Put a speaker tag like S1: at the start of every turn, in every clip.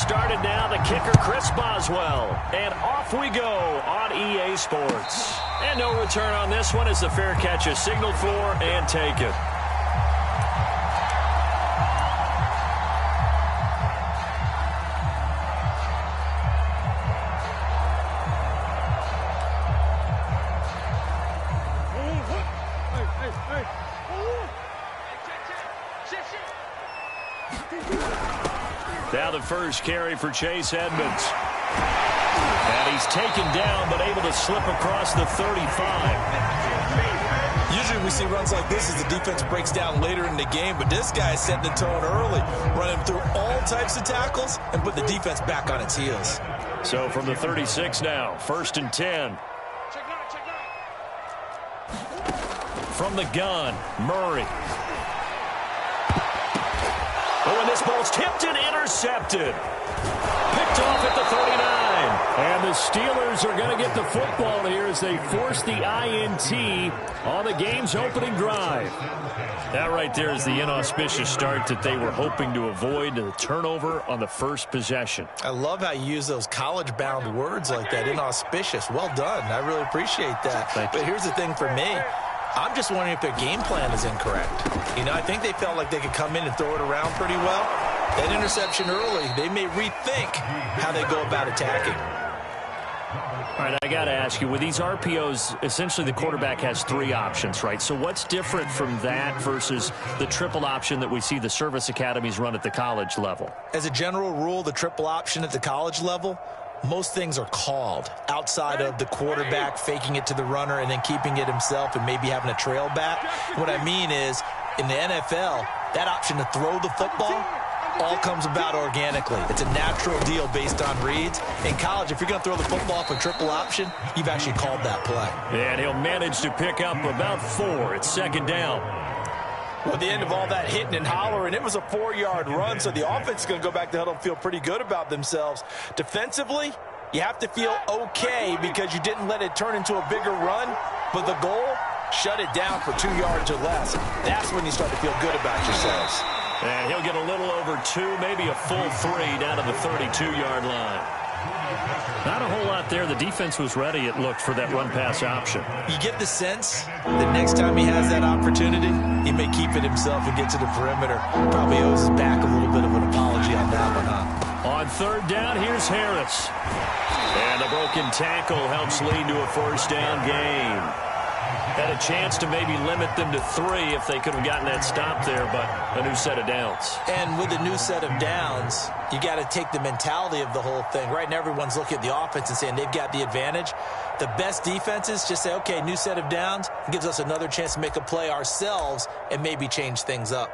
S1: started now. The kicker, Chris Boswell. And off we go on EA Sports. And no return on this one as the fair catch is signaled for and taken. Now the first carry for Chase Edmonds. And he's taken down, but able to slip across the 35.
S2: Usually we see runs like this as the defense breaks down later in the game, but this guy is setting the tone early, running through all types of tackles and put the defense back on its heels.
S1: So from the 36 now, 1st and 10. From the gun, Murray. Oh, and this ball's tipped and intercepted. Picked off at the 39. And the Steelers are going to get the football here as they force the INT on the game's opening drive. That right there is the inauspicious start that they were hoping to avoid, the turnover on the first possession.
S2: I love how you use those college-bound words like that, inauspicious. Well done. I really appreciate that. But here's the thing for me. I'm just wondering if their game plan is incorrect. You know, I think they felt like they could come in and throw it around pretty well. That interception early, they may rethink how they go about attacking.
S1: All right, I got to ask you, with these RPOs, essentially the quarterback has 3 options, right? So what's different from that versus the triple option that we see the service academies run at the college level?
S2: As a general rule, the triple option at the college level, most things are called outside of the quarterback faking it to the runner and then keeping it himself and maybe having a trail back. What I mean is, in the NFL, that option to throw the football all comes about organically. It's a natural deal based on reads. In college, if you're going to throw the football off a triple option, you've actually called that play.
S1: And he'll manage to pick up about 4. It's 2nd down.
S2: Well, at the end of all that hitting and hollering, it was a 4-yard run, so the offense is going to go back to huddle and feel pretty good about themselves. Defensively, you have to feel okay because you didn't let it turn into a bigger run, but the goal, shut it down for 2 yards or less. That's when you start to feel good about yourselves.
S1: And he'll get a little over 2, maybe a full 3 down to the 32-yard line. Not a whole lot there. The defense was ready, it looked, for that run-pass option.
S2: You get the sense that next time he has that opportunity, he may keep it himself and get to the perimeter. Probably owes his back a little bit of an apology on that one, huh?
S1: On 3rd down, here's Harris. And a broken tackle helps lead to a 1st down gain. Had a chance to maybe limit them to 3 if they could have gotten that stop there, but a new set of downs.
S2: And with a new set of downs, you got to take the mentality of the whole thing. Right now, everyone's looking at the offense and saying they've got the advantage. The best defenses just say, okay, new set of downs. It gives us another chance to make a play ourselves and maybe change things up.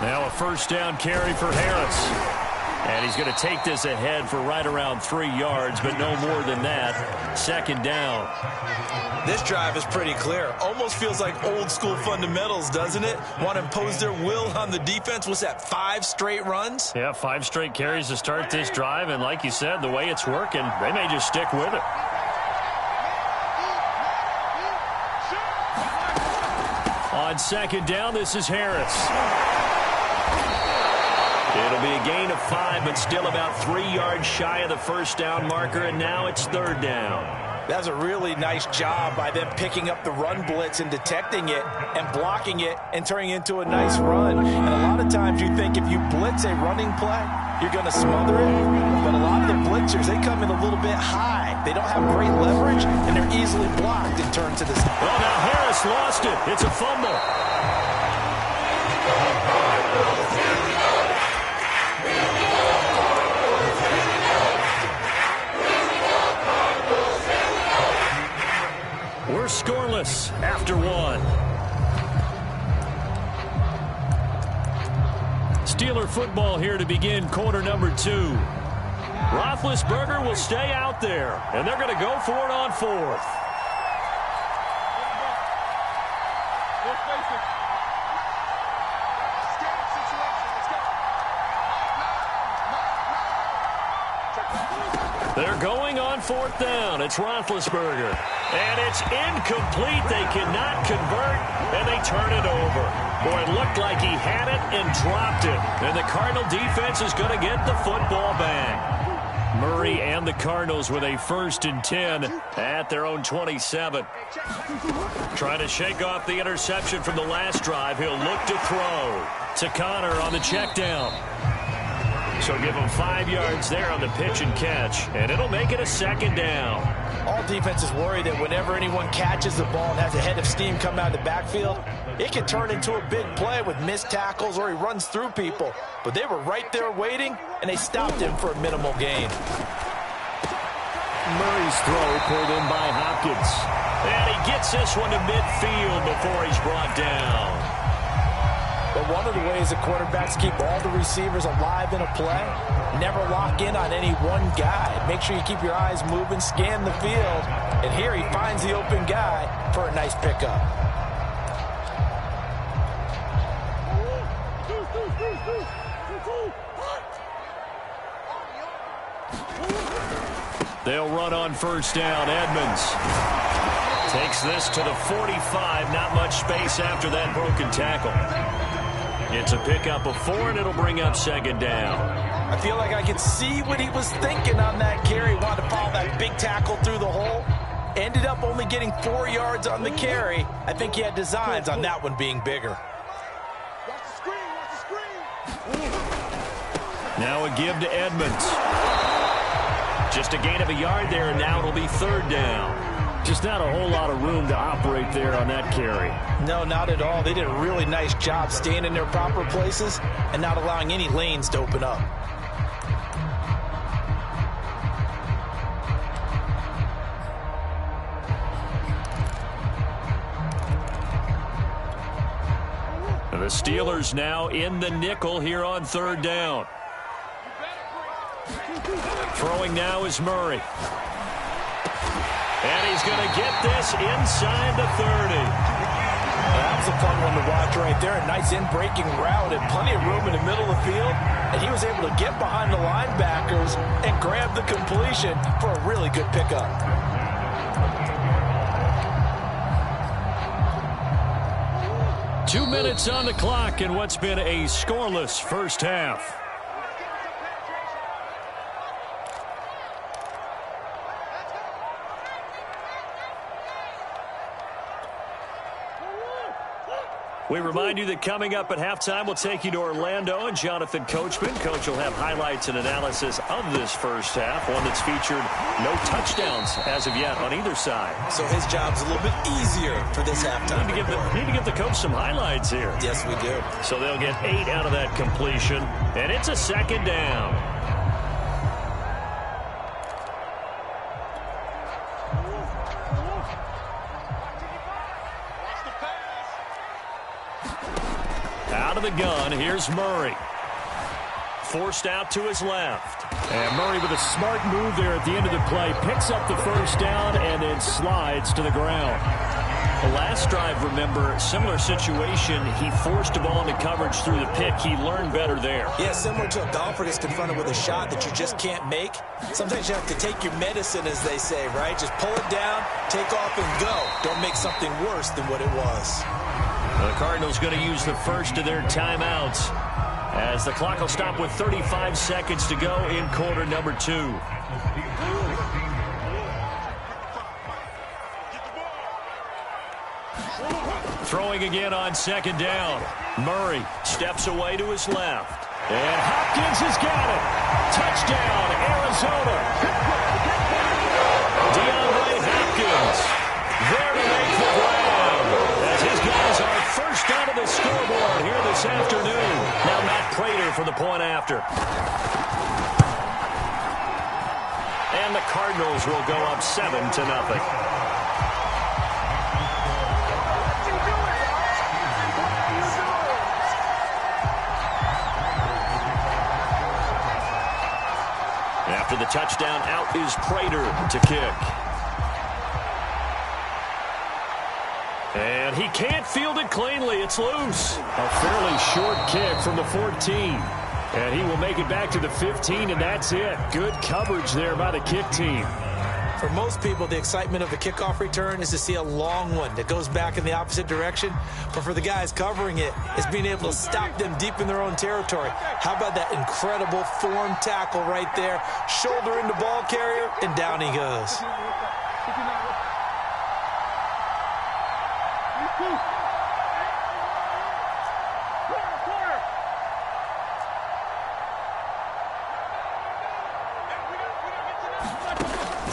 S1: Now a 1st down carry for Harris. And he's going to take this ahead for right around 3 yards, but no more than that. 2nd down.
S2: This drive is pretty clear. Almost feels like old school fundamentals, doesn't it? Want to impose their will on the defense. What's that, 5 straight runs?
S1: Yeah, 5 straight carries to start this drive. And like you said, the way it's working, they may just stick with it. On 2nd down, this is Harris. It'll be a gain of 5, but still about 3 yards shy of the 1st down marker, and now it's 3rd down.
S2: That's a really nice job by them picking up the run blitz and detecting it and blocking it and turning it into a nice run. And a lot of times you think if you blitz a running play, you're going to smother it. But a lot of the blitzers, they come in a little bit high. They don't have great leverage, and they're easily blocked and turned to the side.
S1: Well, now Harris lost it. It's a fumble. We're scoreless after 1. Steeler football here to begin quarter number 2. Roethlisberger will stay out there, and they're going to go for it on 4th. on 4th down. It's Roethlisberger. And it's incomplete. They cannot convert, and they turn it over. Boy, it looked like he had it and dropped it. And the Cardinal defense is going to get the football back. Murray and the Cardinals with a 1st and 10 at their own 27. Trying to shake off the interception from the last drive. He'll look to throw to Connor on the check down. So give him 5 yards there on the pitch and catch, and it'll make it a 2nd down.
S2: All defenses worry that whenever anyone catches the ball and has a head of steam come out of the backfield, it can turn into a big play with missed tackles or he runs through people. But they were right there waiting, and they stopped him for a minimal gain.
S1: Murray's throw pulled in by Hopkins. And he gets this one to midfield before he's brought down.
S2: But one of the ways the quarterbacks keep all the receivers alive in a play, never lock in on any one guy. Make sure you keep your eyes moving, scan the field. And here he finds the open guy for a nice pickup.
S1: They'll run on 1st down. Edmonds takes this to the 45. Not much space after that broken tackle. It's a pickup of 4, and it'll bring up 2nd down.
S2: I feel like I can see what he was thinking on that carry. Wanted to follow that big tackle through the hole. Ended up only getting 4 yards on the carry. I think he had designs on that one being bigger.
S1: Now a give to Edmonds. Just a gain of a yard there, and now it'll be 3rd down. Just not a whole lot of room to operate there on that carry.
S2: No, not at all. They did a really nice job staying in their proper places and not allowing any lanes to open up.
S1: And the Steelers now in the nickel here on 3rd down. Throwing now is Murray. And he's going to get this inside the 30.
S2: That was a fun one to watch right there. A nice in-breaking route and plenty of room in the middle of the field. And he was able to get behind the linebackers and grab the completion for a really good pickup.
S1: Two minutes on the clock in what's been a scoreless first half. We remind you that coming up at halftime, we'll take you to Orlando and Jonathan Coachman. Coach will have highlights and analysis of this first half, one that's featured no touchdowns as of yet on either side.
S2: So his job's a little bit easier for this halftime.
S1: Need to give the coach some highlights here.
S2: Yes, we do.
S1: So they'll get 8 out of that completion, and it's a 2nd down. Out of the gun, here's Murray. Forced out to his left. And Murray with a smart move there at the end of the play. Picks up the 1st down and then slides to the ground. The last drive, remember, similar situation. He forced the ball into coverage through the pick. He learned better there.
S2: Yeah, similar to a golfer that's confronted with a shot that you just can't make. Sometimes you have to take your medicine, as they say, right? Just pull it down, take off, and go. Don't make something worse than what it was.
S1: The Cardinals going to use the first of their timeouts as the clock will stop with 35 seconds to go in quarter number 2. Throwing again on 2nd down. Murray steps away to his left. And Hopkins has got it. Touchdown, Arizona. DeAndre Hopkins there to make the grab. As his guys are first out of the scoreboard here this afternoon. Now Matt Prater for the point after. And the Cardinals will go up 7-0. After the touchdown, out is Prater to kick. And he can't field it cleanly. It's loose. A fairly short kick from the 14. And he will make it back to the 15, and that's it. Good coverage there by the kick team.
S2: For most people, the excitement of a kickoff return is to see a long one that goes back in the opposite direction. But for the guys covering it, it's being able to stop them deep in their own territory. How about that incredible form tackle right there? Shoulder into ball carrier, and down he goes.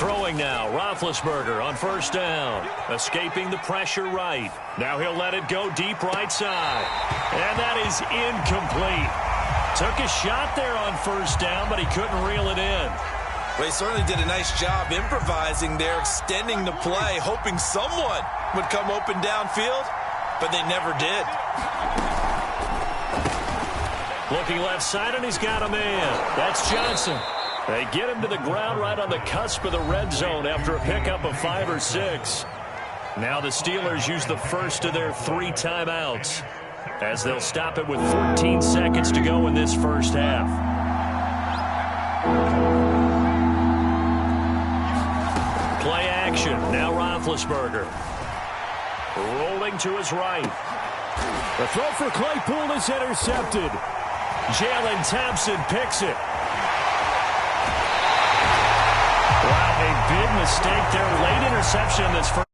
S1: Throwing now, Roethlisberger on first down. Escaping the pressure right. Now he'll let it go deep right side. And that is incomplete. Took a shot there on first down, but he couldn't reel it in.
S2: Well, he certainly did a nice job improvising there, extending the play, hoping someone would come open downfield, but they never did.
S1: Looking left side, and he's got a man. That's Johnson. They get him to the ground right on the cusp of the red zone after a pickup of 5 or 6. Now the Steelers use the first of their 3 timeouts as they'll stop it with 14 seconds to go in this first half. Play action. Now Roethlisberger. Rolling to his right. The throw for Claypool is intercepted. Jalen Thompson picks it. Wow, a big mistake there. Late interception in this first.